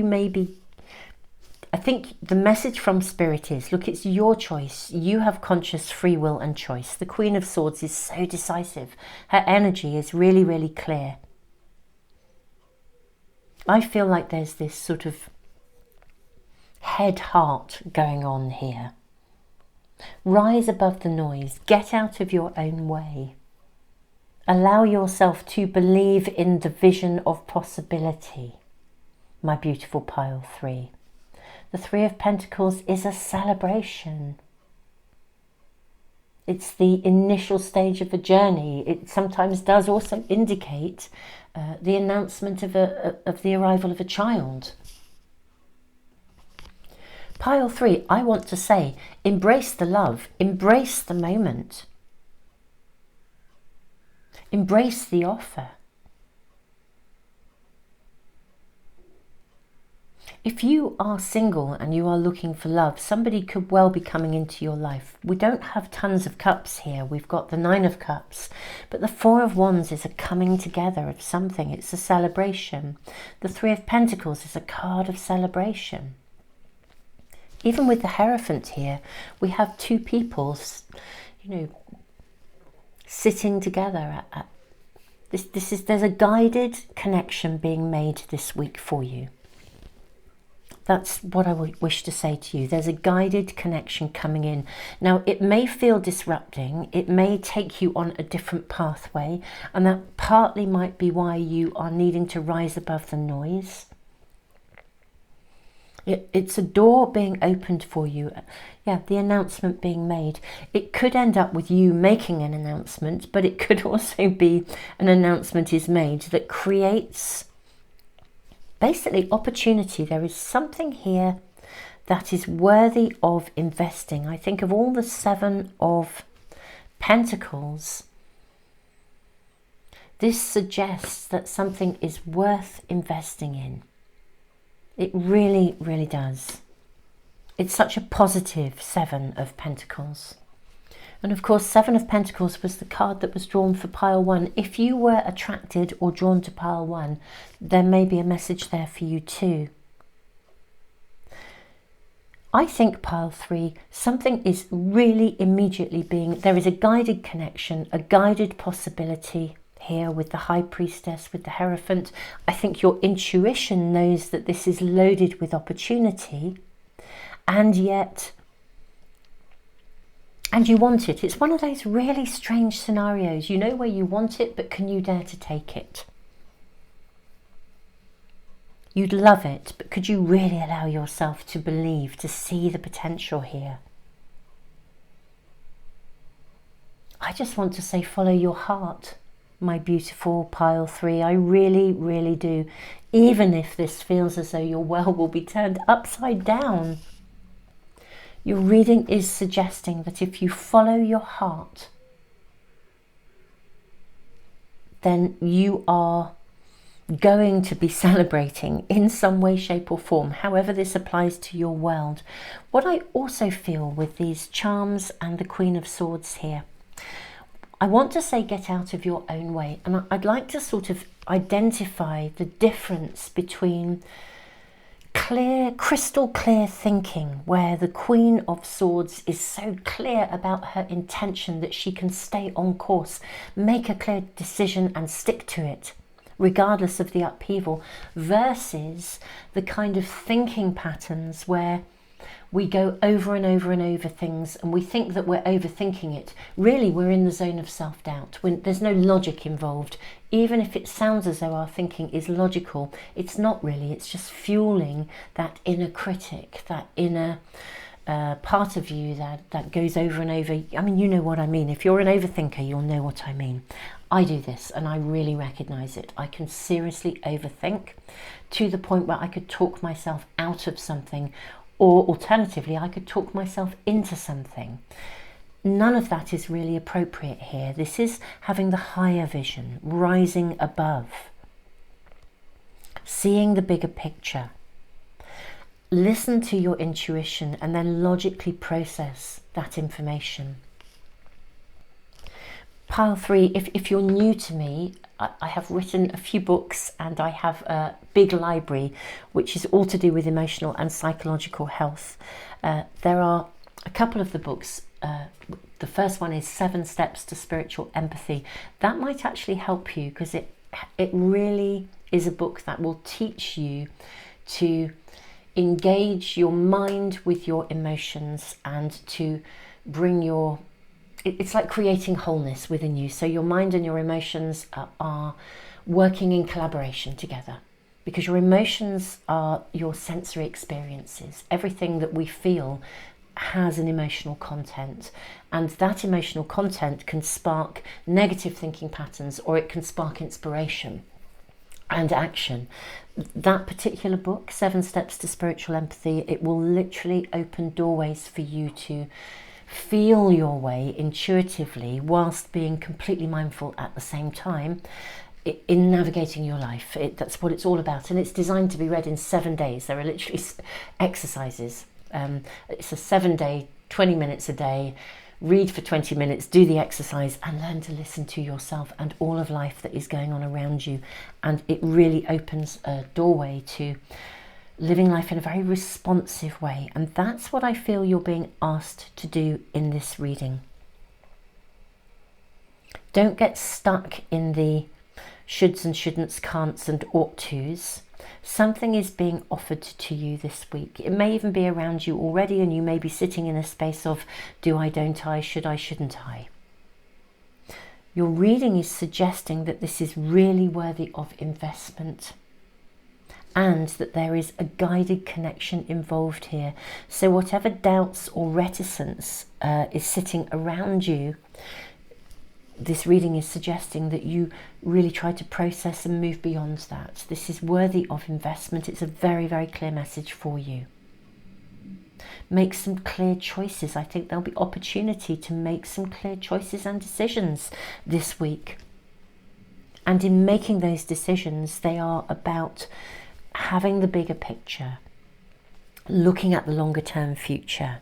I think the message from Spirit is, look, it's your choice. You have conscious free will and choice. The Queen of Swords is so decisive. Her energy is really, really clear. I feel like there's this sort of head-heart going on here. Rise above the noise. Get out of your own way. Allow yourself to believe in the vision of possibility, my beautiful pile 3. The 3 of Pentacles is a celebration. It's the initial stage of a journey. It sometimes does also indicate the announcement of the arrival of a child. Pile 3, I want to say, embrace the love, embrace the moment. Embrace the offer. If you are single and you are looking for love, somebody could well be coming into your life. We don't have tons of cups here. We've got the 9 of Cups, but the 4 of Wands is a coming together of something. It's a celebration. The 3 of Pentacles is a card of celebration. Even with the Hierophant here, we have 2 people, sitting together. There's a guided connection being made this week for you. That's what I wish to say to you. There's a guided connection coming in. Now, it may feel disrupting. It may take you on a different pathway. And that partly might be why you are needing to rise above the noise. It's a door being opened for you. Yeah, the announcement being made. It could end up with you making an announcement, but it could also be an announcement is made that creates basically opportunity. There is something here that is worthy of investing. I think of all the 7 of Pentacles, this suggests that something is worth investing in. It really, really does. It's such a positive 7 of Pentacles. And of course, 7 of Pentacles was the card that was drawn for pile 1. If you were attracted or drawn to pile 1, there may be a message there for you too. I think pile 3, something is really immediately there is a guided connection, a guided possibility here with the High Priestess, with the Hierophant. I think your intuition knows that this is loaded with opportunity, and yet And you want it. It's one of those really strange scenarios. You know where you want it, but can you dare to take it? You'd love it, but could you really allow yourself to believe, to see the potential here? I just want to say, follow your heart, my beautiful pile 3. I really, really do. Even if this feels as though your world will be turned upside down. Your reading is suggesting that if you follow your heart, then you are going to be celebrating in some way, shape or form, however this applies to your world. What I also feel with these charms and the Queen of Swords here, I want to say get out of your own way. And I'd like to sort of identify the difference between clear, crystal clear thinking, where the Queen of Swords is so clear about her intention that she can stay on course, make a clear decision and stick to it, regardless of the upheaval, versus the kind of thinking patterns where we go over and over and over things and we think that we're overthinking it. Really, we're in the zone of self-doubt when there's no logic involved. Even if it sounds as though our thinking is logical, it's not really. It's just fueling that inner critic, that inner part of you that goes over and over. I mean, you know what I mean. If you're an overthinker, you'll know what I mean. I do this and I really recognize it. I can seriously overthink to the point where I could talk myself out of something, or alternatively, I could talk myself into something. None of that is really appropriate here. This is having the higher vision, rising above, seeing the bigger picture. Listen to your intuition and then logically process that information. Pile 3, if you're new to me, I have written a few books and I have a big library which is all to do with emotional and psychological health. There are a couple of the books. The first one is 7 Steps to Spiritual Empathy. That might actually help you because it really is a book that will teach you to engage your mind with your emotions and to bring your... It's like creating wholeness within you. So your mind and your emotions are working in collaboration together, because your emotions are your sensory experiences. Everything that we feel has an emotional content, and that emotional content can spark negative thinking patterns, or it can spark inspiration and action. That particular book, 7 Steps to Spiritual Empathy, it will literally open doorways for you to feel your way intuitively whilst being completely mindful at the same time in navigating your life. That's what it's all about, and it's designed to be read in 7 days. There are literally exercises. It's a 7-day, 20 minutes a day. Read for 20 minutes, do the exercise and learn to listen to yourself and all of life that is going on around you. And it really opens a doorway to living life in a very responsive way. And that's what I feel you're being asked to do in this reading. Don't get stuck in the shoulds and shouldn'ts, can'ts and ought to's. Something is being offered to you this week. It may even be around you already, and you may be sitting in a space of do I, don't I, should I, shouldn't I. Your reading is suggesting that this is really worthy of investment, and that there is a guided connection involved here. So whatever doubts or reticence is sitting around you, this reading is suggesting that you really try to process and move beyond that. This is worthy of investment. It's a very, very clear message for you. Make some clear choices. I think there'll be opportunity to make some clear choices and decisions this week. And in making those decisions, they are about having the bigger picture, looking at the longer term future.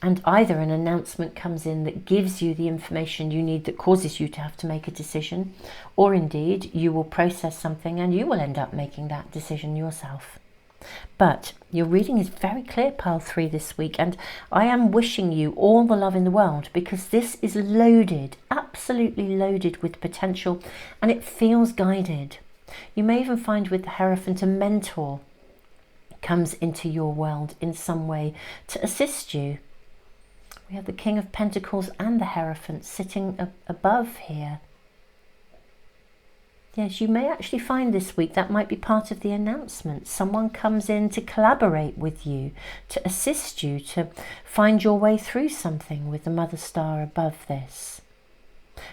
And either an announcement comes in that gives you the information you need that causes you to have to make a decision, or indeed you will process something and you will end up making that decision yourself. But your reading is very clear, Pile 3, this week, and I am wishing you all the love in the world, because this is loaded, absolutely loaded with potential, and it feels guided. You may even find with the Hierophant a mentor comes into your world in some way to assist you We have the King of Pentacles and the Hierophant sitting above here. Yes, you may actually find this week that might be part of the announcement. Someone comes in to collaborate with you, to assist you, to find your way through something with the Mother Star above this.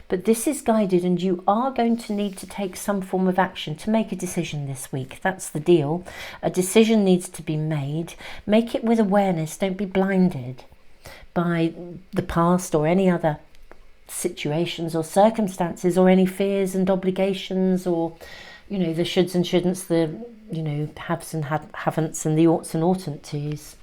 But this is guided, and you are going to need to take some form of action to make a decision this week. That's the deal. A decision needs to be made. Make it with awareness. Don't be blinded by the past or any other situations or circumstances or any fears and obligations, or the shoulds and shouldn'ts, the haves and haven'ts, and the oughts and oughtn't tos.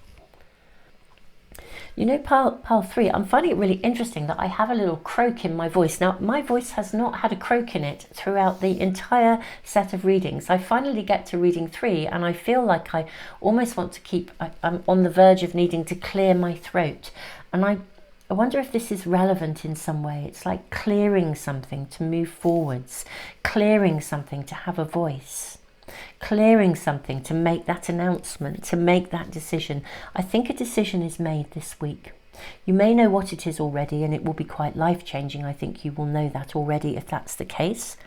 Pile 3, I'm finding it really interesting that I have a little croak in my voice. Now, my voice has not had a croak in it throughout the entire set of readings. I finally get to reading 3 and I feel like I almost want to I'm on the verge of needing to clear my throat. And I wonder if this is relevant in some way. It's like clearing something to move forwards, clearing something to have a voice, clearing something to make that announcement, to make that decision. I think a decision is made this week. You may know what it is already, and it will be quite life-changing. I think you will know that already if that's the case.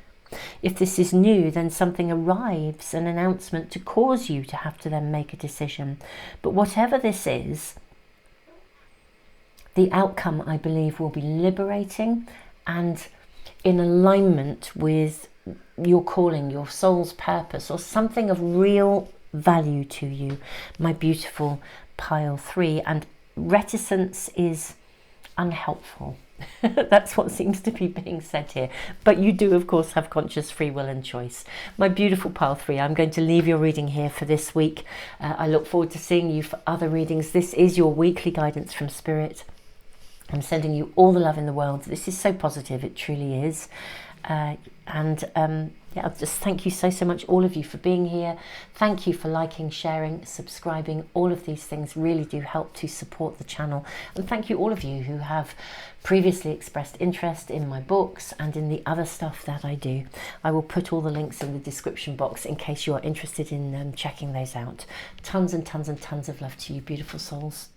If this is new, then something arrives, an announcement to cause you to have to then make a decision. But whatever this is, the outcome, I believe, will be liberating and in alignment with your calling, your soul's purpose, or something of real value to you, my beautiful pile 3. And reticence is unhelpful. That's what seems to be being said here. But you do, of course, have conscious free will and choice. My beautiful pile 3, I'm going to leave your reading here for this week. I look forward to seeing you for other readings. This is your weekly guidance from Spirit. I'm sending you all the love in the world. This is so positive, it truly is. Yeah, just thank you so much, all of you, for being here. Thank you for liking, sharing, subscribing. All of these things really do help to support the channel. And thank you, all of you who have previously expressed interest in my books and in the other stuff that I do. I will put all the links in the description box in case you are interested in checking those out. Tons and tons and tons of love to you, beautiful souls.